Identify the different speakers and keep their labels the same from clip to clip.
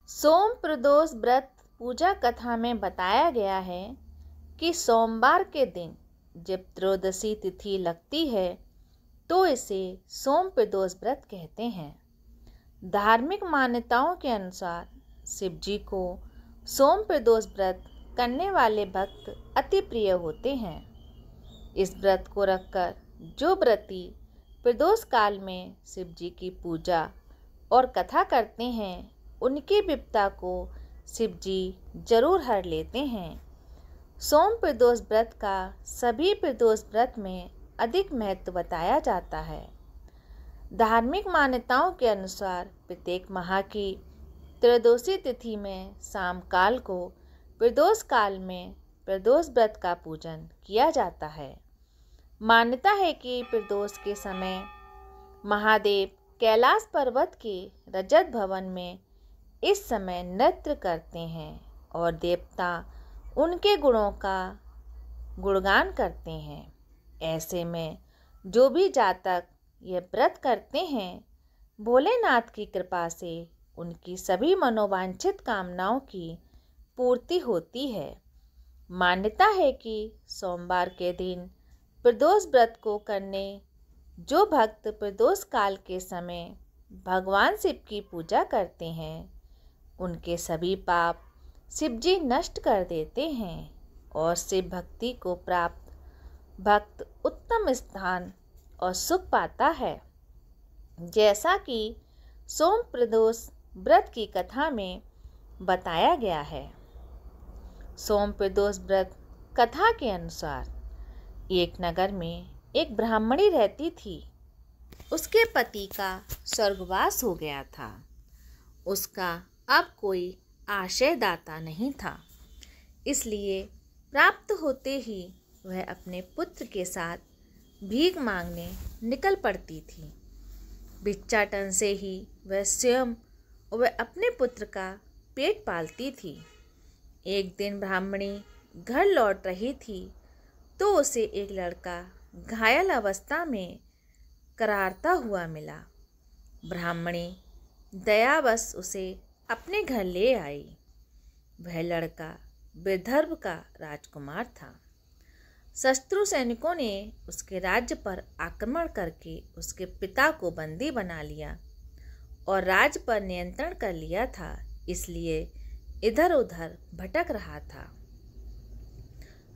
Speaker 1: सोम प्रदोष व्रत पूजा कथा में बताया गया है कि सोमवार के दिन जब त्रयोदशी तिथि लगती है तो इसे सोम प्रदोष व्रत कहते हैं। धार्मिक मान्यताओं के अनुसार शिव जी को सोम प्रदोष व्रत करने वाले भक्त अति प्रिय होते हैं। इस व्रत को रखकर जो व्रती प्रदोष काल में शिव जी की पूजा और कथा करते हैं उनकी विपदा को शिव जी जरूर हर लेते हैं। सोम प्रदोष व्रत का सभी प्रदोष व्रत में अधिक महत्व बताया जाता है। धार्मिक मान्यताओं के अनुसार प्रत्येक माह की त्रयोदशी तिथि में शाम काल को प्रदोष काल में प्रदोष व्रत का पूजन किया जाता है। मान्यता है कि प्रदोष के समय महादेव कैलाश पर्वत के रजत भवन में इस समय नृत्य करते हैं और देवता उनके गुणों का गुणगान करते हैं। ऐसे में जो भी जातक यह व्रत करते हैं भोलेनाथ की कृपा से उनकी सभी मनोवांछित कामनाओं की पूर्ति होती है। मान्यता है कि सोमवार के दिन प्रदोष व्रत को करने जो भक्त प्रदोष काल के समय भगवान शिव की पूजा करते हैं उनके सभी पाप शिव जी नष्ट कर देते हैं और शिव भक्ति को प्राप्त भक्त उत्तम स्थान और सुख पाता है। जैसा कि सोम प्रदोष व्रत की कथा में बताया गया है। सोम प्रदोष व्रत कथा के अनुसार एक नगर में एक ब्राह्मणी रहती थी। उसके पति का स्वर्गवास हो गया था। उसका अब कोई आश्रयदाता नहीं था, इसलिए प्राप्त होते ही वह अपने पुत्र के साथ भीख मांगने निकल पड़ती थी। भिक्षाटन से ही वह स्वयं और वह अपने पुत्र का पेट पालती थी। एक दिन ब्राह्मणी घर लौट रही थी तो उसे एक लड़का घायल अवस्था में करारता हुआ मिला। ब्राह्मणी दयावश उसे अपने घर ले आई। वह लड़का विदर्भ का राजकुमार था। शत्रु सैनिकों ने उसके राज्य पर आक्रमण करके उसके पिता को बंदी बना लिया और राज्य पर नियंत्रण कर लिया था, इसलिए इधर उधर भटक रहा था।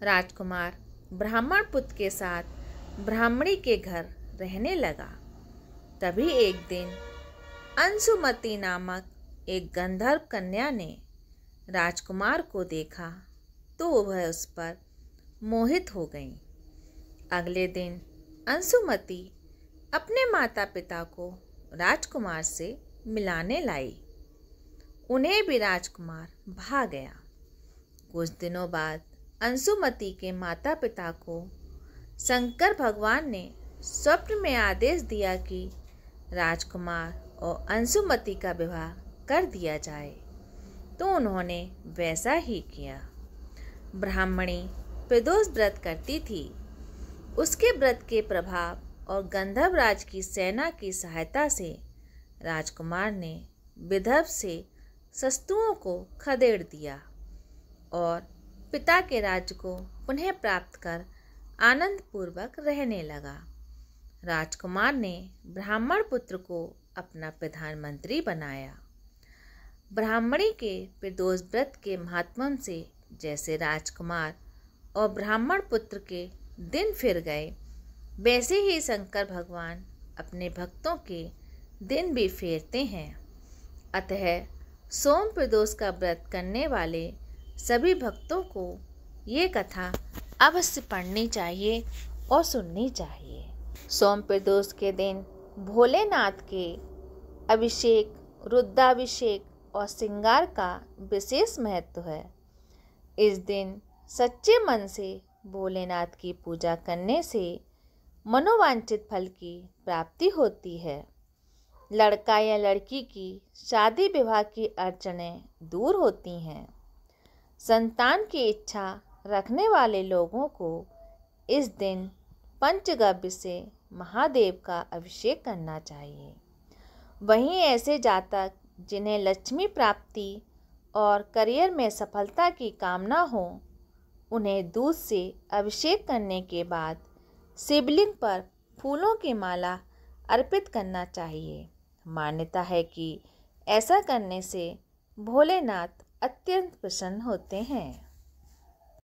Speaker 1: राजकुमार ब्राह्मण पुत्र के साथ ब्राह्मणी के घर रहने लगा। तभी एक दिन अंशुमती नामक एक गंधर्व कन्या ने राजकुमार को देखा तो वह उस पर मोहित हो गई। अगले दिन अंशुमती अपने माता पिता को राजकुमार से मिलाने लाई। उन्हें भी राजकुमार भा गया। कुछ दिनों बाद अंशुमती के माता पिता को शंकर भगवान ने स्वप्न में आदेश दिया कि राजकुमार और अंशुमती का विवाह कर दिया जाए, तो उन्होंने वैसा ही किया। ब्राह्मणी प्रदोष व्रत करती थी। उसके व्रत के प्रभाव और गंधर्वराज की सेना की सहायता से राजकुमार ने विदर्भ से शत्रुओं को खदेड़ दिया और पिता के राज्य को पुनः प्राप्त कर आनंद पूर्वक रहने लगा। राजकुमार ने ब्राह्मण पुत्र को अपना प्रधानमंत्री बनाया। ब्राह्मणी के प्रदोष व्रत के महात्म्य से जैसे राजकुमार और ब्राह्मण पुत्र के दिन फिर गए, वैसे ही शंकर भगवान अपने भक्तों के दिन भी फेरते हैं। अतः सोम प्रदोष का व्रत करने वाले सभी भक्तों को ये कथा अवश्य पढ़नी चाहिए और सुननी चाहिए। सोम प्रदोष के दिन भोलेनाथ के अभिषेक, रुद्राभिषेक और श्रृंगार का विशेष महत्व है। इस दिन सच्चे मन से भोलेनाथ की पूजा करने से मनोवांछित फल की प्राप्ति होती है। लड़का या लड़की की शादी विवाह की अड़चनें दूर होती हैं। संतान की इच्छा रखने वाले लोगों को इस दिन पंचगव्य से महादेव का अभिषेक करना चाहिए। वहीं ऐसे जातक जिन्हें लक्ष्मी प्राप्ति और करियर में सफलता की कामना हो, उन्हें दूध से अभिषेक करने के बाद शिवलिंग पर फूलों की माला अर्पित करना चाहिए। मान्यता है कि ऐसा करने से भोलेनाथ अत्यंत प्रसन्न होते हैं।